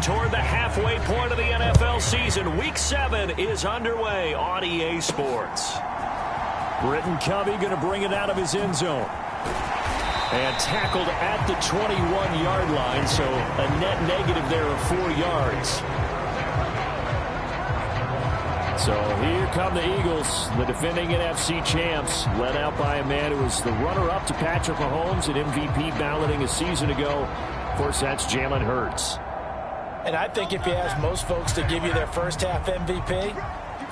toward the halfway point of the NFL season. Week 7 is underway on EA Sports. Britton Covey going to bring it out of his end zone. And tackled at the 21-yard line, so a net negative there of 4 yards. So here come the Eagles, the defending NFC champs, led out by a man who was the runner-up to Patrick Mahomes at MVP balloting a season ago. Of course, that's Jalen Hurts. And I think if you ask most folks to give you their first half MVP,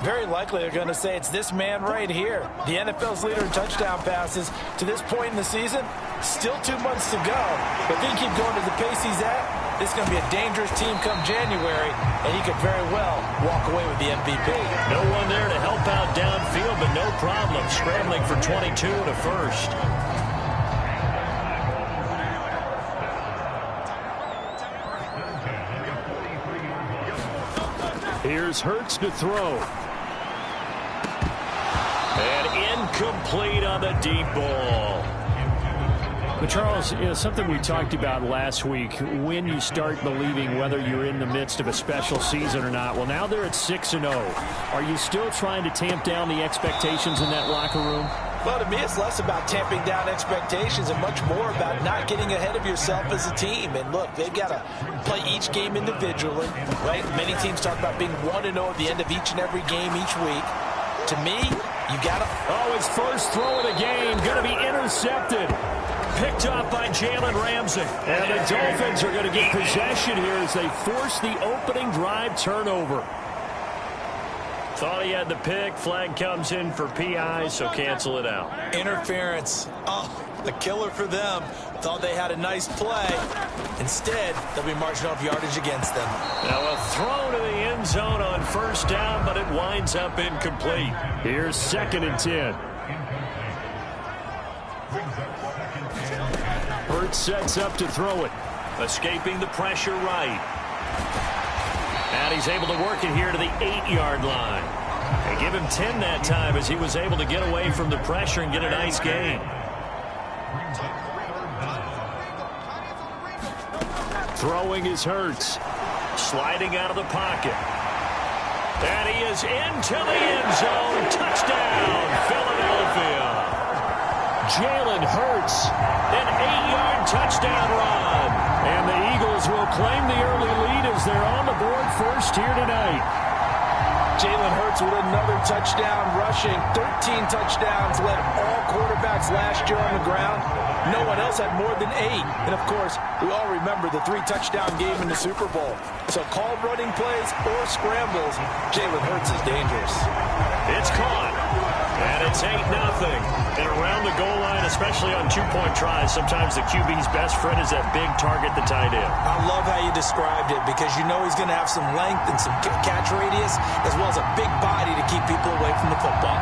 very likely they're going to say it's this man right here. The NFL's leader in touchdown passes to this point in the season. Still 2 months to go. But if he can keep going to the pace he's at, this is going to be a dangerous team come January, and he could very well walk away with the MVP. No one there to help out downfield, but no problem. Scrambling for 22 to first. Here's Hurts to throw. And incomplete on the deep ball. But Charles, something we talked about last week, when you start believing whether you're in the midst of a special season or not. Well, now they're at 6-0. Are you still trying to tamp down the expectations in that locker room? Well, to me, it's less about tamping down expectations and much more about not getting ahead of yourself as a team. And look, they've got to play each game individually, right? Many teams talk about being 1-0 at the end of each and every game each week. To me, you got to... Oh, his first throw of the game going to be intercepted. Picked off by Jalen Ramsey. And the Dolphins are going to get possession here as they force the opening drive turnover. Thought he had the pick. Flag comes in for PI, so cancel it out. Interference. Oh, the killer for them. Thought they had a nice play. Instead, they'll be marching off yardage against them. Now a throw to the end zone on first down, but it winds up incomplete. Here's 2nd and 10. Hurts sets up to throw it. Escaping the pressure right. And he's able to work it here to the 8-yard line. They give him 10 that time as he was able to get away from the pressure and get a nice gain. Throwing is Hurts. Sliding out of the pocket. And he is into the end zone. Touchdown, Philadelphia. Jalen Hurts, an 8-yard touchdown run. And the Eagles will claim the early lead as they're on the board first here tonight. Jalen Hurts with another touchdown rushing. 13 touchdowns, led all quarterbacks last year on the ground. No one else had more than 8. And, of course, we all remember the 3-touchdown game in the Super Bowl. So call running plays or scrambles. Jalen Hurts is dangerous. It's caught. And it's 8-0. And around the goal line, especially on 2-point tries, sometimes the QB's best friend is that big target, the tight end. I love how you described it because you know he's going to have some length and some catch radius as well as a big body to keep people away from the football.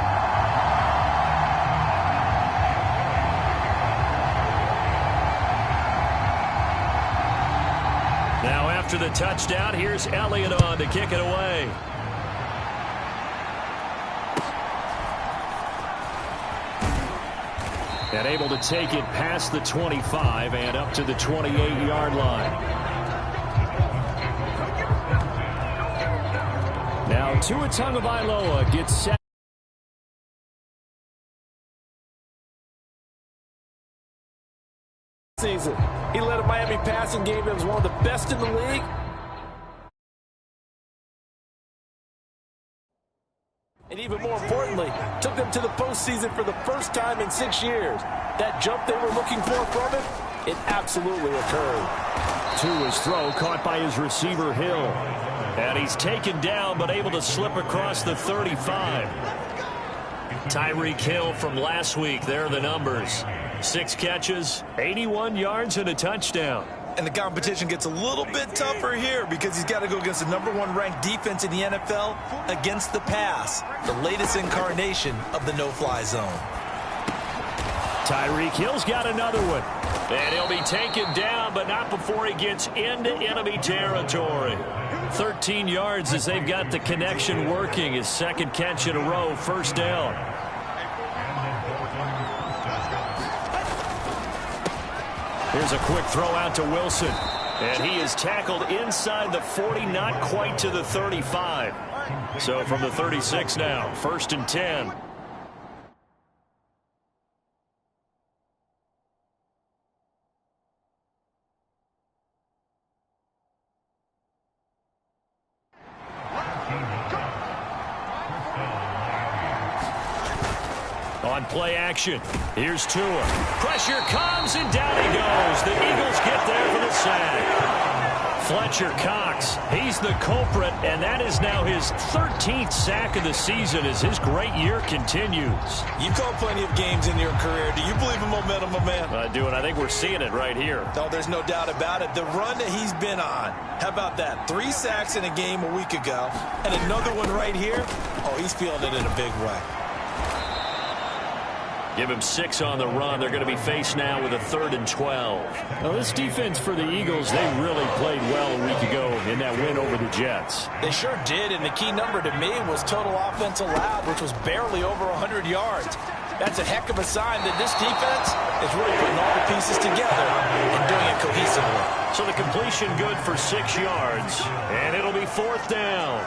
Now after the touchdown, here's Elliott on to kick it away. And able to take it past the 25 and up to the 28-yard line. Now Tua Tagovailoa gets set. Season. He led a Miami passing game that was one of the best in the league. And even more importantly, took them to the postseason for the first time in 6 years. That jump they were looking for from him, it absolutely occurred. Tua's throw caught by his receiver Hill. And he's taken down but able to slip across the 35. Tyreek Hill from last week, there are the numbers. 6 catches, 81 yards and a touchdown. And the competition gets a little bit tougher here because he's got to go against the #1 ranked defense in the NFL against the pass, the latest incarnation of the no-fly zone. Tyreek Hill's got another one. And he'll be taken down, but not before he gets into enemy territory. 13 yards as they've got the connection working. His 2nd catch in a row, first down. Here's a quick throw out to Wilson. And he is tackled inside the 40, not quite to the 35. So from the 36 now, 1st and 10. On play action, here's Tua. Pressure comes, and down he goes. The Eagles get there for the sack. Fletcher Cox, he's the culprit, and that is now his 13th sack of the season as his great year continues. You've called plenty of games in your career. Do you believe in momentum, my man? I do, and I think we're seeing it right here. No, there's no doubt about it. The run that he's been on, how about that? 3 sacks in a game a week ago, and another one right here. Oh, he's feeling it in a big way. Give him 6 on the run. They're going to be faced now with a 3rd and 12. Now, this defense for the Eagles, they really played well a week ago in that win over the Jets. They sure did, and the key number to me was total offense allowed, which was barely over 100 yards. That's a heck of a sign that this defense is really putting all the pieces together and doing it cohesively. So the completion good for 6 yards, and it'll be 4th down.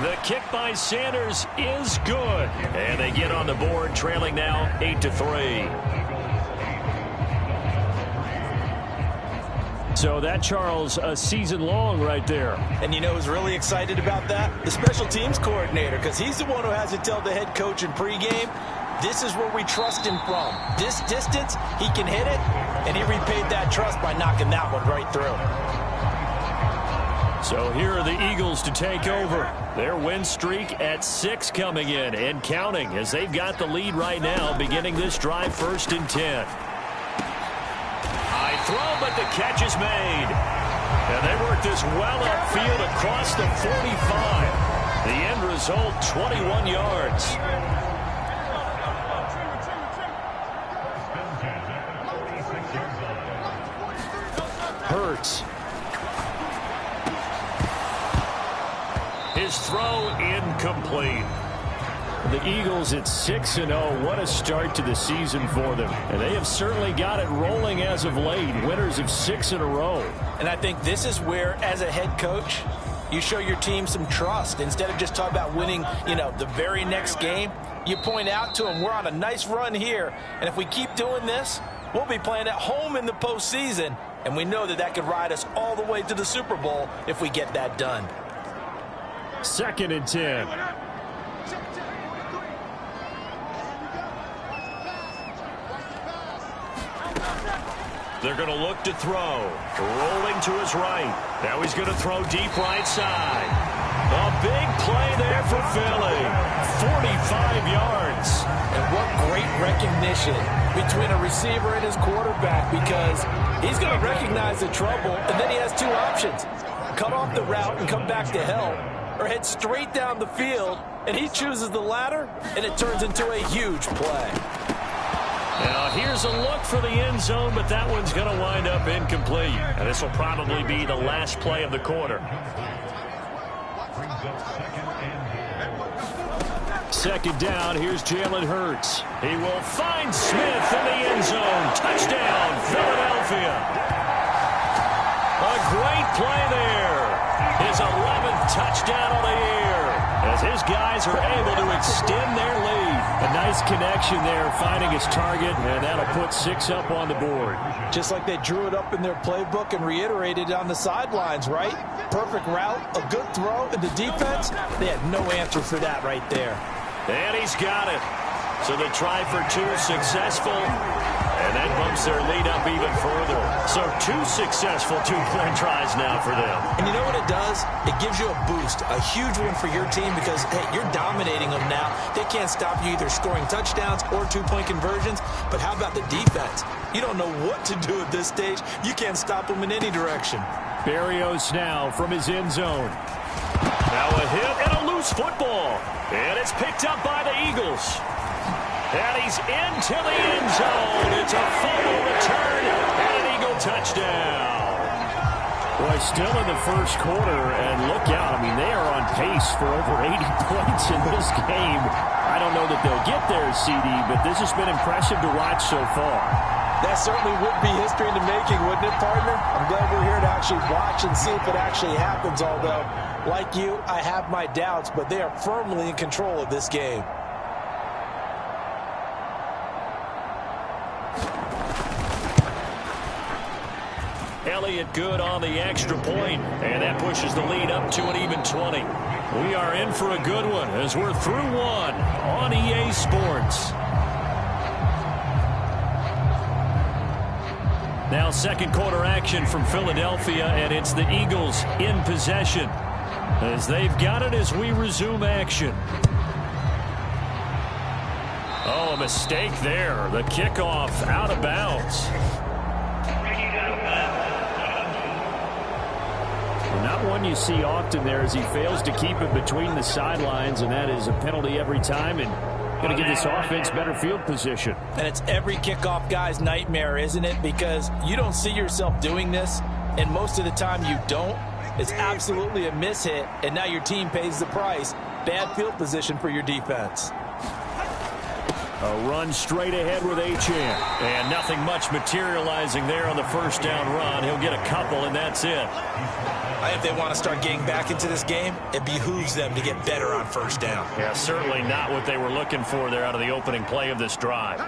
The kick by Sanders is good. And they get on the board, trailing now 8-3. So that, Charles, a season long right there. And you know who's really excited about that? The special teams coordinator, because he's the one who has to tell the head coach in pregame, this is where we trust him from. This distance, he can hit it, and he repaid that trust by knocking that one right through. So here are the Eagles to take over. Their win streak at 6 coming in and counting as they've got the lead right now, beginning this drive 1st and 10. High throw, but the catch is made. And they work this well upfield across the 45. The end result, 21 yards. Hurts. His throw incomplete. The Eagles at 6-0. What a start to the season for them. And they have certainly got it rolling as of late. Winners of 6 in a row. And I think this is where, as a head coach, you show your team some trust. Instead of just talking about winning, the very next game, you point out to them, we're on a nice run here. And if we keep doing this, we'll be playing at home in the postseason. And we know that could ride us all the way to the Super Bowl if we get that done. 2nd and 10. They're going to look to throw. Rolling to his right. Now he's going to throw deep right side. A big play there for Philly. 45 yards. And what great recognition between a receiver and his quarterback, because he's going to recognize the trouble, and then he has 2 options. Cut off the route and come back to help, or head straight down the field, and he chooses the latter, and it turns into a huge play. Now here's a look for the end zone, but that one's going to wind up incomplete. And this will probably be the last play of the quarter. 2nd down, here's Jalen Hurts. He will find Smith in the end zone. Touchdown, Philadelphia. A great play there. His 11th touchdown of the year, as his guys are able to extend their lead. A nice connection there, finding his target, and that'll put 6 up on the board. Just like they drew it up in their playbook and reiterated on the sidelines, right? Perfect route, a good throw, and the defense, they had no answer for that right there. And he's got it. So the try for 2 successful, and that bumps their lead up even further. So 2 successful two-point tries now for them. And you know what it does? It gives you a boost, a huge one for your team, because, hey, you're dominating them now. They can't stop you either scoring touchdowns or 2-point conversions. But how about the defense? You don't know what to do at this stage. You can't stop them in any direction. Berrios now from his end zone. Now a hit and a loose football. And it's picked up by the Eagles. And he's into the end zone. It's a fumble return and an Eagle touchdown. Boy, still in the first quarter, and look out. I mean, they are on pace for over 80 points in this game. I don't know that they'll get there, CD, but this has been impressive to watch so far. That certainly would be history in the making, wouldn't it, partner? I'm glad we're here to actually watch and see if it actually happens, although, like you, I have my doubts, but they are firmly in control of this game. Elliott good on the extra point, and that pushes the lead up to an even 20. We are in for a good one as we're through one on EA Sports. Now second quarter action from Philadelphia, and it's the Eagles in possession as they've got it as we resume action. Oh, a mistake there. The kickoff out of bounds. Not one you see often there as he fails to keep it between the sidelines, and that is a penalty every time, and going to give this offense better field position. And it's every kickoff guy's nightmare, isn't it? Because you don't see yourself doing this, and most of the time you don't. It's absolutely a mishit, and now your team pays the price. Bad field position for your defense. A run straight ahead with Achane. And nothing much materializing there on the first down run. He'll get a couple, and that's it. If they want to start getting back into this game, it behooves them to get better on first down. Yeah, certainly not what they were looking for there out of the opening play of this drive.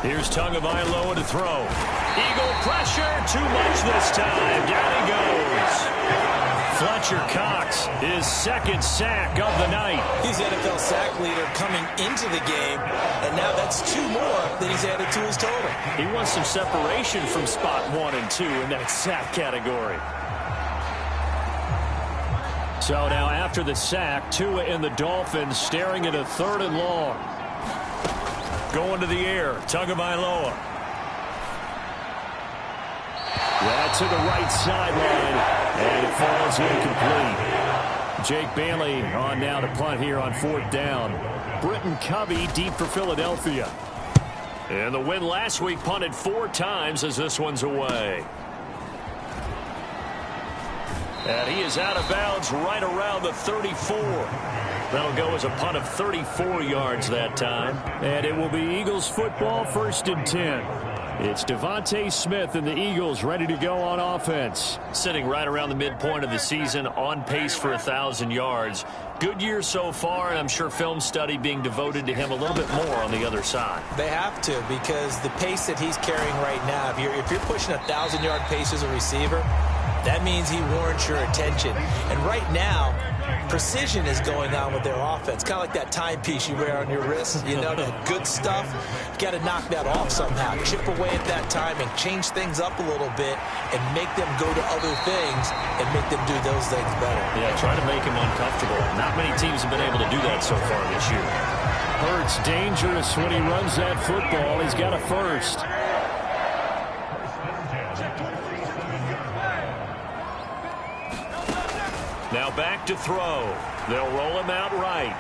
Here's Tagovailoa to throw. Eagle pressure, too much this time. Down he goes. Fletcher Cox, his second sack of the night. He's the NFL sack leader coming into the game, and now that's 2 more that he's added to his total. He wants some separation from spot 1 and 2 in that sack category. So now after the sack, Tua and the Dolphins staring at a 3rd and long. Going to the air, Tagovailoa. Yeah, to the right sideline, and it falls incomplete. Jake Bailey on now to punt here on 4th down. Britton Covey deep for Philadelphia. And the win last week punted 4 times as this one's away. And he is out of bounds right around the 34. That'll go as a punt of 34 yards that time. And it will be Eagles football, 1st and 10. It's Devontae Smith and the Eagles ready to go on offense. Sitting right around the midpoint of the season, on pace for 1,000 yards. Good year so far, and I'm sure film study being devoted to him a little bit more on the other side. They have to, because the pace that he's carrying right now, if you're pushing 1,000-yard pace as a receiver, that means he warrants your attention. And right now, precision is going on with their offense. Kind of like that timepiece you wear on your wrist. You know, that good stuff. You got to knock that off somehow. Chip away at that timing. Change things up a little bit and make them go to other things and make them do those things better. Yeah, try to make him uncomfortable. Not many teams have been able to do that so far this year. Hurts dangerous when he runs that football. He's got a first. Now back to throw. They'll roll him out right.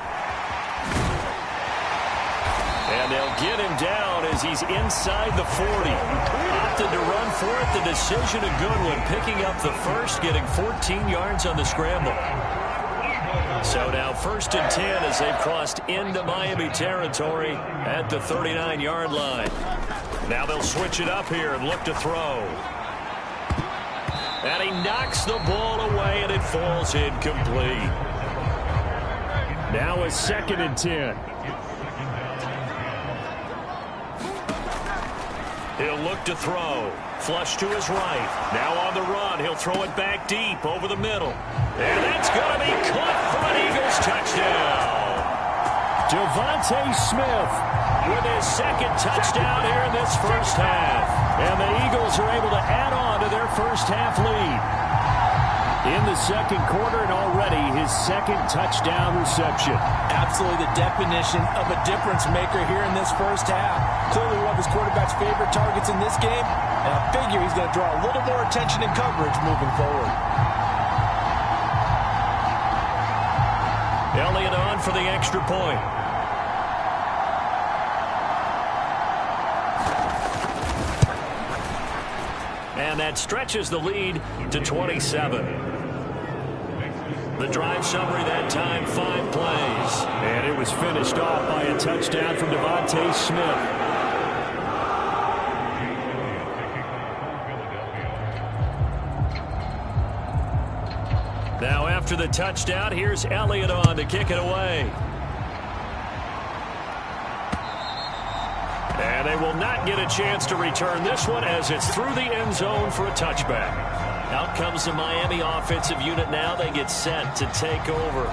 And they'll get him down as he's inside the 40. Opted to run for it. The decision a good one. Picking up the first, getting 14 yards on the scramble. So now 1st and 10 as they've crossed into Miami territory at the 39-yard line. Now they'll switch it up here and look to throw. And he knocks the ball away, and it falls incomplete. Now a 2nd and 10. He'll look to throw. Flush to his right. Now on the run. He'll throw it back deep over the middle. And that's going to be caught for an Eagles touchdown. Devontae Smith with his 2nd touchdown here in this first half. And the Eagles are able to add on to their first half lead. In the 2nd quarter, and already his 2nd touchdown reception. Absolutely the definition of a difference maker here in this first half. Clearly one of his quarterback's favorite targets in this game, and I figure he's going to draw a little more attention and coverage moving forward. Elliott on for the extra point. And that stretches the lead to 27. The drive summary that time, 5 plays. And it was finished off by a touchdown from Devontae Smith. Now after the touchdown, here's Elliott on to kick it away. And they will not get a chance to return this one as it's through the end zone for a touchback. Out comes the Miami offensive unit now. They get set to take over.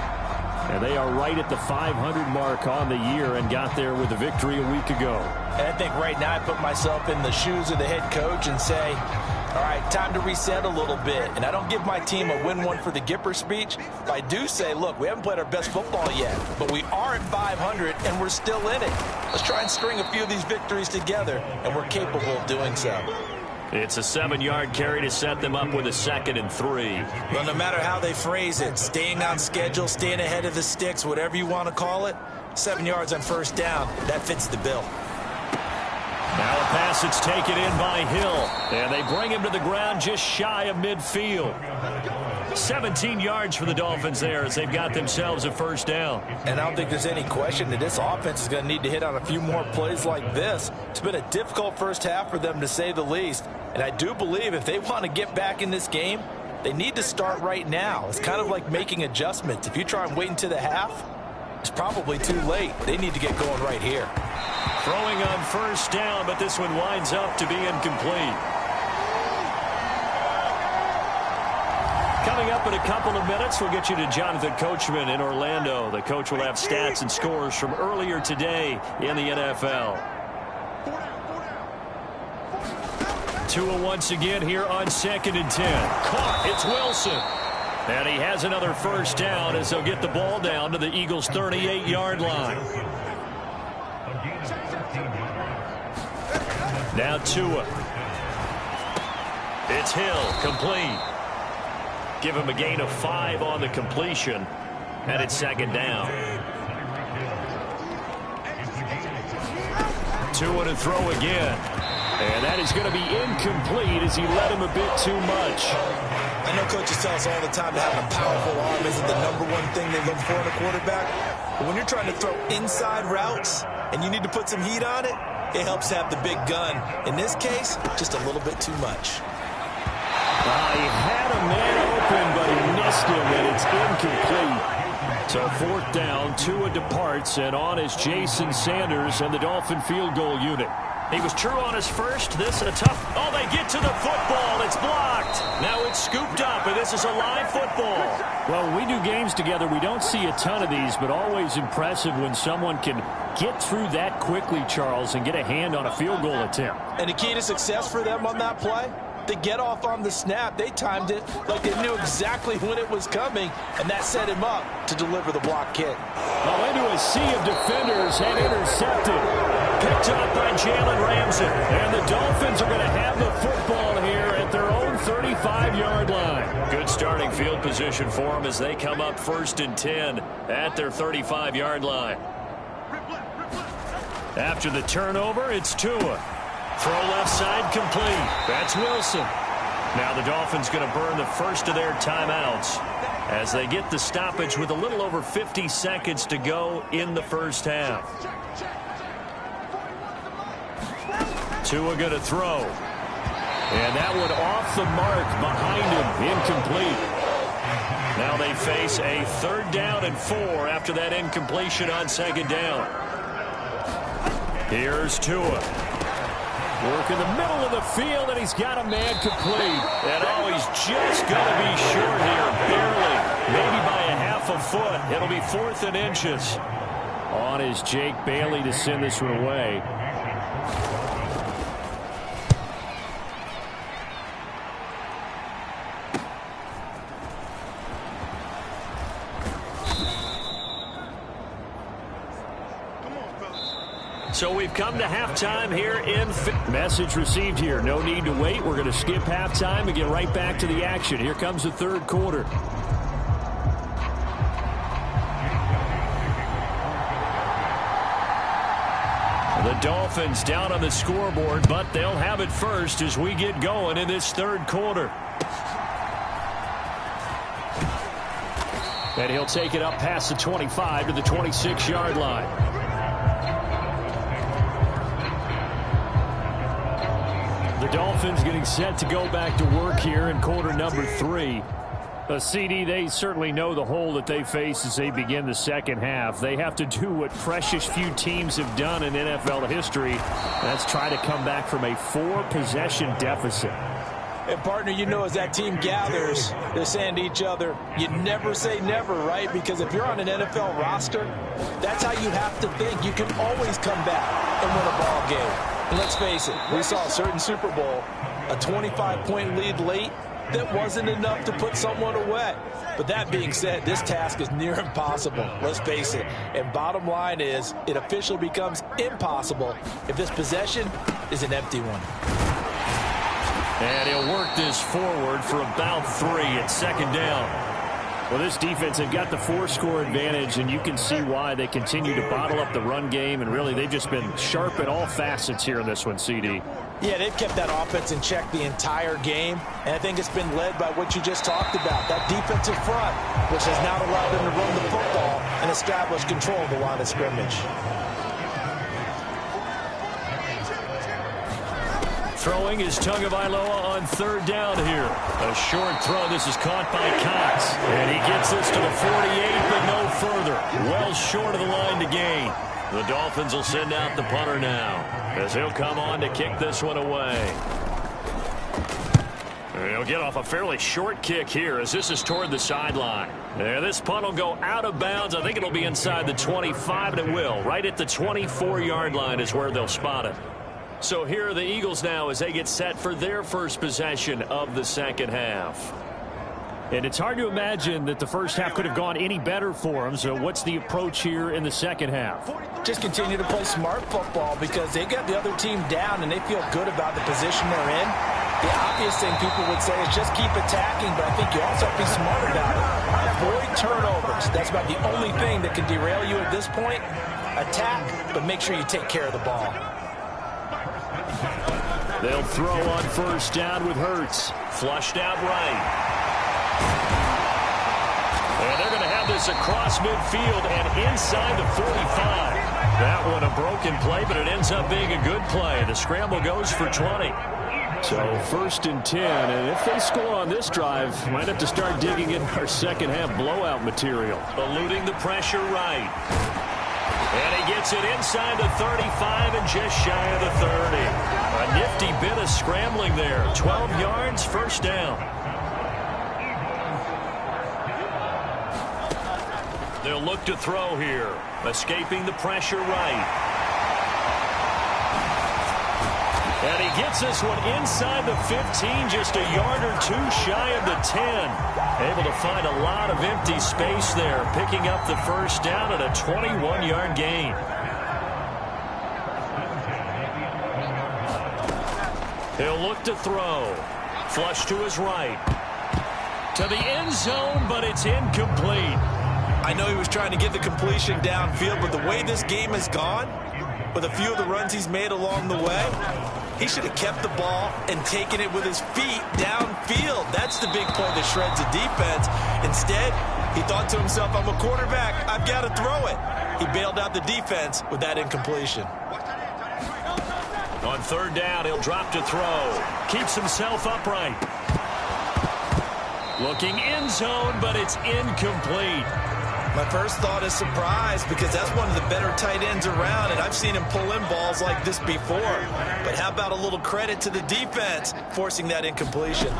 And they are right at the 500 mark on the year and got there with a victory a week ago. And I think right now I put myself in the shoes of the head coach and say, all right, time to reset a little bit. And I don't give my team a win one for the Gipper speech. But I do say, look, we haven't played our best football yet, but we are at 500 and we're still in it. Let's try and string a few of these victories together, and we're capable of doing so. It's a 7-yard carry to set them up with a 2nd and 3. Well, no matter how they phrase it, staying on schedule, staying ahead of the sticks, whatever you want to call it, 7 yards on first down, that fits the bill. Now a pass that's taken in by Hill. And they bring him to the ground just shy of midfield. 17 yards for the Dolphins there as they've got themselves a first down. And I don't think there's any question that this offense is going to need to hit on a few more plays like this. It's been a difficult first half for them, to say the least. And I do believe if they want to get back in this game, they need to start right now. It's kind of like making adjustments. If you try and wait until the half, it's probably too late. They need to get going right here. Throwing on first down, but this one winds up to be incomplete. Coming up in a couple of minutes, we'll get you to Jonathan Coachman in Orlando. The coach will have stats and scores from earlier today in the NFL. Tua once again here on 2nd and 10. Caught. It's Wilson. And he has another first down as they'll get the ball down to the Eagles' 38-yard line. Now Tua. It's Hill, complete. Give him a gain of 5 on the completion, and it's 2nd down. Tua to throw again, and that is going to be incomplete as he led him a bit too much. I know coaches tell us all the time that having a powerful arm isn't the #1 thing they look for in a quarterback, but when you're trying to throw inside routes and you need to put some heat on it, it helps have the big gun. In this case, just a little bit too much. He had a man open, but he missed him, and it's incomplete. So 4th down, Tua departs, and on is Jason Sanders and the Dolphin field goal unit. He was true on his first. This a tough. Oh, they get to the football. It's blocked. Now it's scooped up, and this is a live football. Well, when we do games together, we don't see a ton of these, but always impressive when someone can get through that quickly, Charles, and get a hand on a field goal attempt. And the key to success for them on that play? They get off on the snap. They timed it like they knew exactly when it was coming, and that set him up to deliver the block kick. Well, into a sea of defenders and intercepted. Picked up by Jalen Ramsey. And the Dolphins are going to have the football here at their own 35-yard line. Good starting field position for them as they come up 1st and 10 at their 35-yard line. After the turnover, it's Tua. Throw left side complete. That's Wilson. Now the Dolphins going to burn the first of their timeouts as they get the stoppage with a little over 50 seconds to go in the first half. Tua going to throw. And that one off the mark behind him. Incomplete. Now they face a 3rd down and 4 after that incompletion on 2nd down. Here's Tua. Work in the middle of the field, and he's got a man complete. And oh, he's just going to be short here, barely. Maybe by a half a foot. It'll be 4th and inches. On is Jake Bailey to send this one away. So we've come to halftime here in... Message received here. No need to wait. We're going to skip halftime and get right back to the action. Here comes the 3rd quarter. The Dolphins down on the scoreboard, but they'll have it first as we get going in this 3rd quarter. And he'll take it up past the 25 to the 26-yard line. The Dolphins getting set to go back to work here in quarter number 3. CD, they certainly know the hole that they face as they begin the second half. They have to do what precious few teams have done in NFL history. That's try to come back from a 4-possession deficit. And, partner, you know, as that team gathers, they're saying to each other, you never say never, right? Because if you're on an NFL roster, that's how you have to think. You can always come back and win a ball game. And let's face it, we saw a certain Super Bowl, a 25-point lead late, that wasn't enough to put someone away. But that being said, this task is near impossible. Let's face it. And bottom line is, it officially becomes impossible if this possession is an empty one. And he'll work this forward for about 3 at second down. Well, this defense, they've got the 4-score advantage, and you can see why they continue to bottle up the run game. And really, they've just been sharp at all facets here in this one, CD. Yeah, they've kept that offense in check the entire game, and I think it's been led by what you just talked about, that defensive front, which has now allowed them to run the football and establish control of the line of scrimmage. Throwing is Tagovailoa on third down here. A short throw. This is caught by Cox. And he gets this to the 48, but no further. Well short of the line to gain. The Dolphins will send out the punter now, as he'll come on to kick this one away. He'll get off a fairly short kick here, as this is toward the sideline. There, this punt will go out of bounds. I think it'll be inside the 25, and it will. Right at the 24-yard line is where they'll spot it. So here are the Eagles now as they get set for their first possession of the second half. And it's hard to imagine that the first half could have gone any better for them. So what's the approach here in the second half? Just continue to play smart football because they got the other team down and they feel good about the position they're in. The obvious thing people would say is just keep attacking, but I think you also have to be smart about it. Avoid turnovers. That's about the only thing that can derail you at this point. Attack, but make sure you take care of the ball. They'll throw on first down with Hurts. Flushed out right. And they're going to have this across midfield and inside the 45. That one a broken play, but it ends up being a good play. The scramble goes for 20. So first and 10, and if they score on this drive, might have to start digging in our second half blowout material. Eluding the pressure right. And he gets it inside the 35 and just shy of the 30. A nifty bit of scrambling there. 12 yards, first down. They'll look to throw here. Escaping the pressure right. And he gets this one inside the 15, just a yard or two shy of the 10. Able to find a lot of empty space there, picking up the first down at a 21-yard gain. He'll look to throw. Flush to his right. To the end zone, but it's incomplete. I know he was trying to get the completion downfield, but the way this game has gone, with a few of the runs he's made along the way, he should have kept the ball and taken it with his feet downfield. That's the big play that shreds the defense. Instead, he thought to himself, I'm a quarterback. I've got to throw it. He bailed out the defense with that incompletion. On third down, he'll drop to throw. Keeps himself upright. Looking end zone, but it's incomplete. My first thought is surprise because that's one of the better tight ends around, and I've seen him pull in balls like this before. But how about a little credit to the defense forcing that incompletion?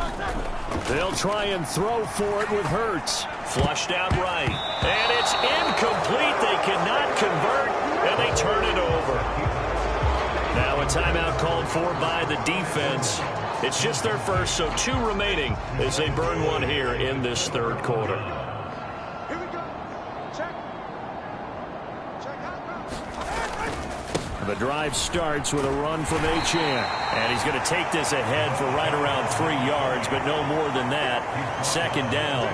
They'll try and throw for it with Hurts. Flushed out right. And it's incomplete. They cannot convert, and they turn it over. Now a timeout called for by the defense. It's just their first, so 2 remaining as they burn one here in this third quarter. The drive starts with a run from Achane. And he's going to take this ahead for right around 3 yards, but no more than that. Second down.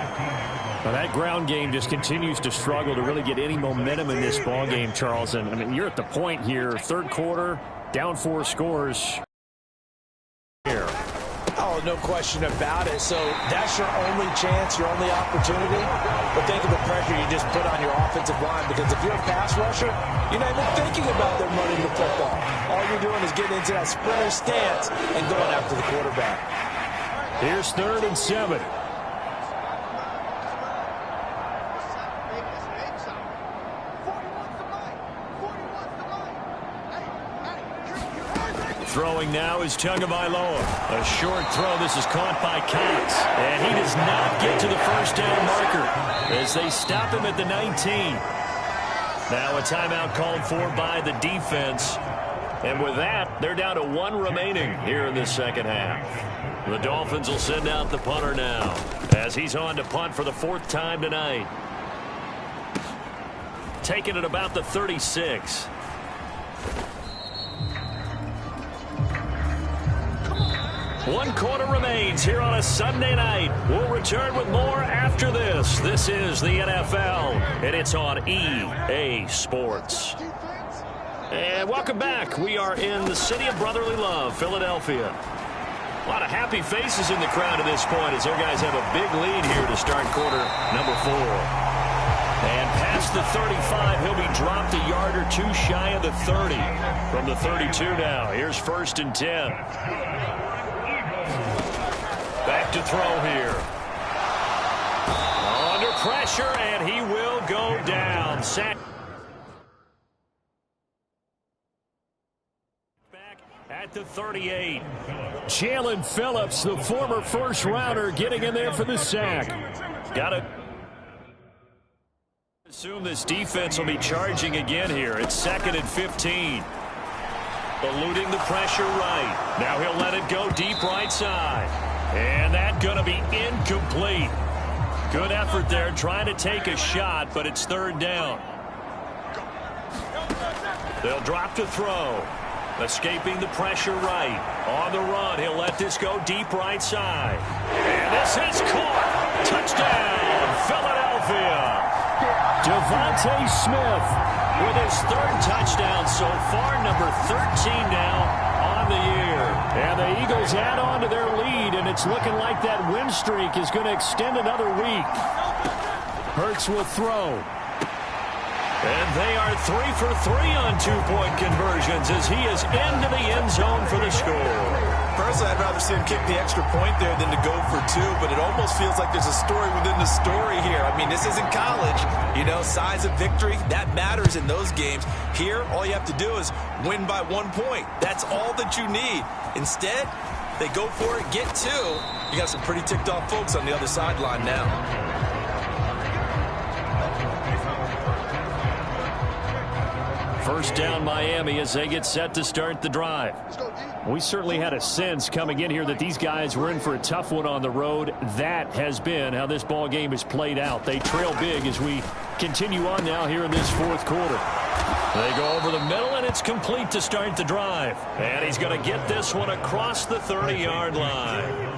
Well, that ground game just continues to struggle to really get any momentum in this ball game, Charles. And I mean, you're at the point here, third quarter, down 4 scores. Here. Oh, no question about it. So that's your only chance, your only opportunity. But think of the pressure pressure you just put on your offensive line, because if you're a pass rusher, you're not even thinking about them running the football. All you're doing is getting into that sprinter stance and going after the quarterback. Here's 3rd and 7. Throwing now is Tagovailoa. A short throw. This is caught by Cox. And he does not get to the first down marker as they stop him at the 19. Now a timeout called for by the defense. And with that, they're down to 1 remaining here in the second half. The Dolphins will send out the punter now as he's on to punt for the 4th time tonight. Taking it about the 36. One quarter remains here on a Sunday night. We'll return with more after this. This is the NFL, and it's on EA Sports. And welcome back. We are in the city of brotherly love, Philadelphia. A lot of happy faces in the crowd at this point as their guys have a big lead here to start quarter number 4. And past the 35, he'll be dropped a yard or 2 shy of the 30. From the 32 now, here's 1st and 10. Back to throw here. Under pressure, and he will go down. Sack. Back at the 38. Jalen Phillips, the former first-rounder, getting in there for the sack. Got to assume this defense will be charging again here. It's 2nd and 15. Eluding the pressure right. Now he'll let it go deep right side. And that's going to be incomplete. Good effort there trying to take a shot, but it's 3rd down. They'll drop to throw. Escaping the pressure right. On the run, he'll let this go deep right side. And this is caught. Touchdown, Philadelphia. Devontae Smith with his 3rd touchdown so far, number 13 now on the year. And the Eagles add on to their lead, and it's looking like that win streak is going to extend another week. Hurts will throw. And they are 3 for 3 on 2-point conversions as he is into the end zone for the score. Personally, I'd rather see him kick the extra point there than to go for 2, but it almost feels like there's a story within the story here. I mean, this isn't college. You know, size of victory, that matters in those games. Here, all you have to do is win by 1 point. That's all that you need. Instead, they go for it, get 2. You got some pretty ticked off folks on the other sideline now. First down Miami as they get set to start the drive. We certainly had a sense coming in here that these guys were in for a tough one on the road. That has been how this ball game has played out. They trail big as we continue on now here in this 4th quarter. They go over the middle, and it's complete to start the drive. And he's going to get this one across the 30-yard line.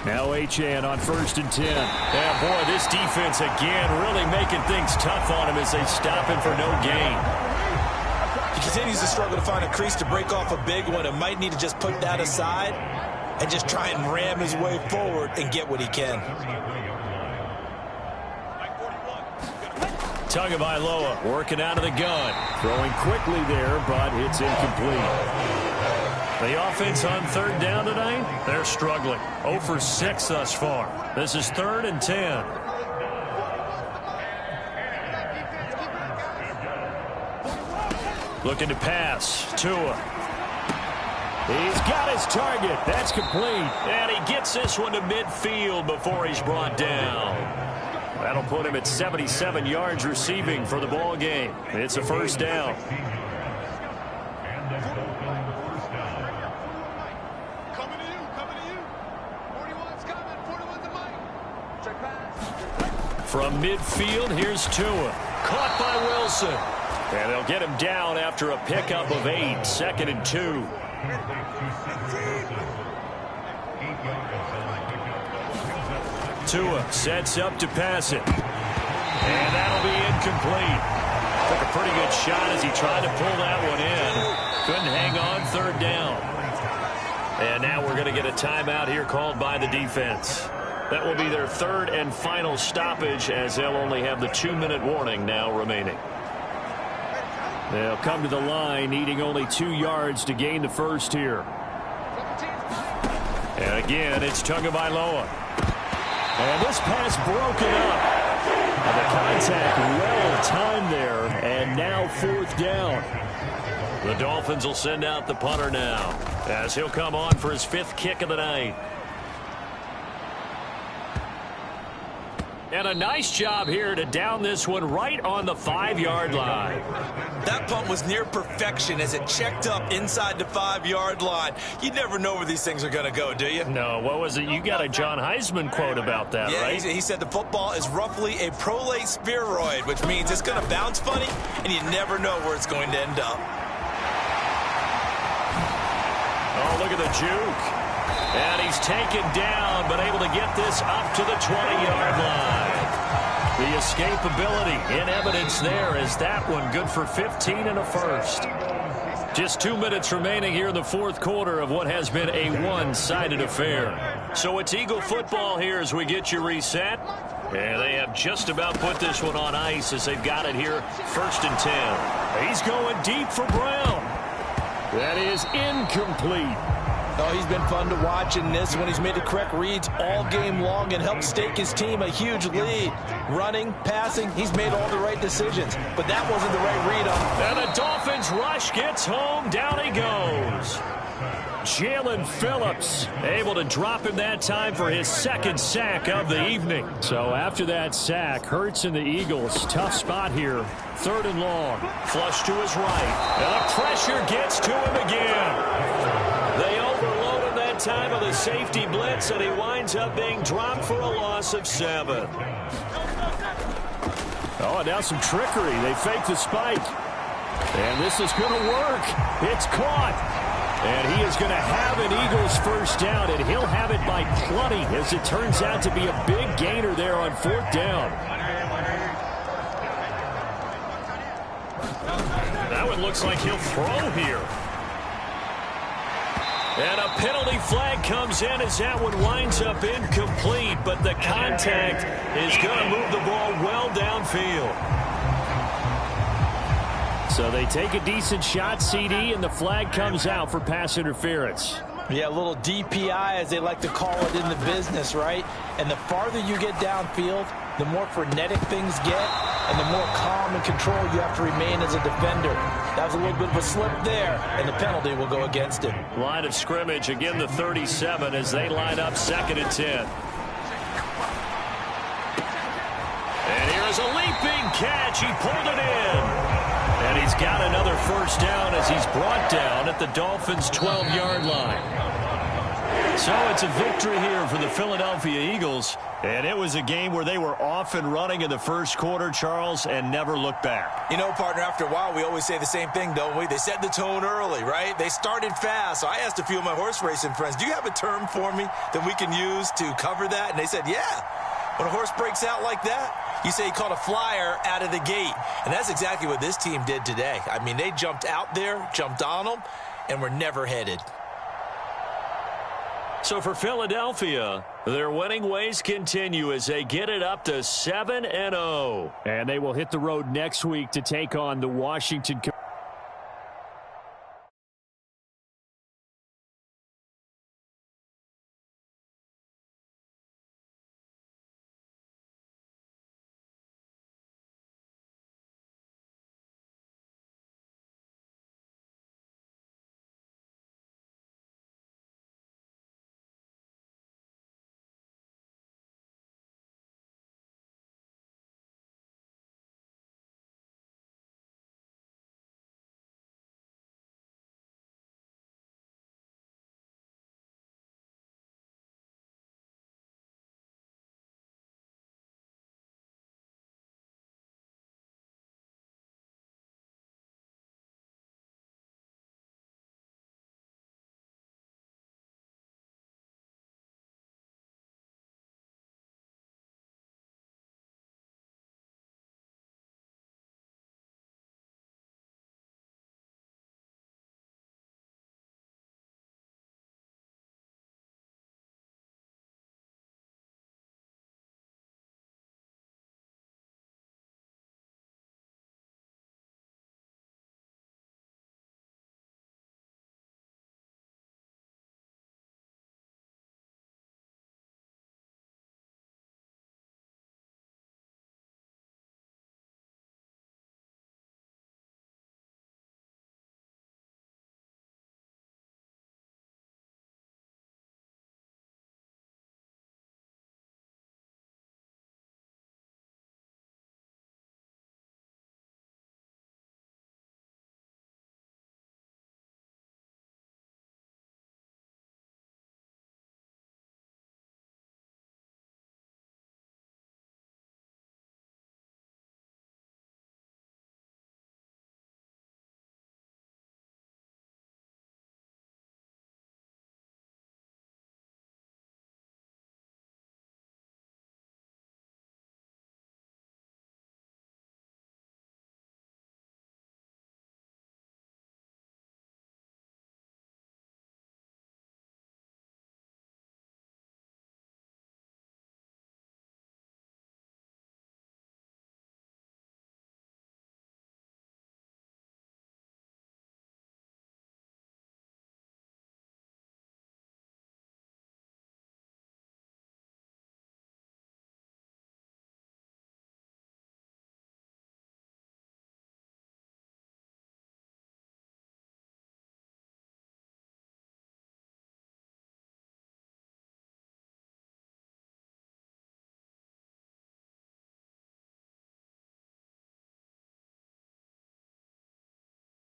Now Achane on 1st and 10. Yeah, boy, this defense again really making things tough on him as they stop him for no gain. He continues to struggle to find a crease to break off a big one and might need to just put that aside and just try and ram his way forward and get what he can. Tagovailoa working out of the gun. Throwing quickly there, but it's incomplete. The offense on 3rd down tonight, they're struggling. 0 for 6 thus far. This is 3rd and 10. Looking to pass. Tua. He's got his target. That's complete. And he gets this one to midfield before he's brought down. That'll put him at 77 yards receiving for the ball game. It's a 1st down. From midfield, here's Tua. Caught by Wilson. And they'll get him down after a pickup of 8. 2nd and 2. Tua sets up to pass it. And that'll be incomplete. Took a pretty good shot as he tried to pull that one in. Couldn't hang on 3rd down. And now we're they're going to get a timeout here called by the defense. That will be their third and final stoppage, as they'll only have the 2-minute warning now remaining. They'll come to the line needing only 2 yards to gain the first here. And again, it's Tagovailoa. And this pass broken up. And the contact well timed there, and now 4th down. The Dolphins will send out the punter now, as he'll come on for his 5th kick of the night. And a nice job here to down this one right on the 5-yard line. That punt was near perfection as it checked up inside the 5-yard line. You never know where these things are going to go, do you? No, what was it? You got a John Heisman quote about that, yeah, right? He said the football is roughly a prolate spheroid, which means it's going to bounce funny, and you never know where it's going to end up. Oh, look at the juke. And he's taken down, but able to get this up to the 20-yard line. The escapability in evidence there as that one good for 15 and a first. Just 2 minutes remaining here in the 4th quarter of what has been a one-sided affair. So it's Eagle football here as we get you reset. And they have just about put this one on ice as they've got it here, 1st and 10. He's going deep for Brown. That is incomplete. Oh, he's been fun to watch in this when he's made the correct reads all game long and helped stake his team a huge lead. Running, passing, he's made all the right decisions. But that wasn't the right read on him. And the Dolphins rush gets home. Down he goes. Jalen Phillips able to drop him that time for his 2nd sack of the evening. So after that sack, Hurts and the Eagles, tough spot here. 3rd and long. Flush to his right. And the pressure gets to him again. They overload him that time of the safety blitz, and he winds up being dropped for a loss of 7. Oh, now some trickery. They fake the spike. And this is going to work. It's caught. And he is going to have an Eagles 1st down, and he'll have it by plenty, as it turns out to be a big gainer there on 4th down. That one looks like he'll throw here. And a penalty flag comes in as that one winds up incomplete, but the contact is going to move the ball well downfield. So they take a decent shot, CD, and the flag comes out for pass interference. Yeah, a little DPI, as they like to call it in the business, right? And the farther you get downfield, the more frenetic things get, and the more calm and control you have to remain as a defender. That was a little bit of a slip there, and the penalty will go against him. Line of scrimmage, again the 37 as they line up 2nd and 10. And here's a leaping catch. He pulled it in. And he's got another 1st down as he's brought down at the Dolphins' 12-yard line. So it's a victory here for the Philadelphia Eagles. And it was a game where they were off and running in the 1st quarter, Charles, and never looked back. You know, partner, after a while, we always say the same thing, don't we? They set the tone early, right? They started fast. So I asked a few of my horse racing friends, do you have a term for me that we can use to cover that? And they said, yeah. When a horse breaks out like that, you say he caught a flyer out of the gate. And that's exactly what this team did today. I mean, they jumped out there, jumped on them, and were never headed. So for Philadelphia, their winning ways continue as they get it up to 7-0. And they will hit the road next week to take on the Washington Commanders.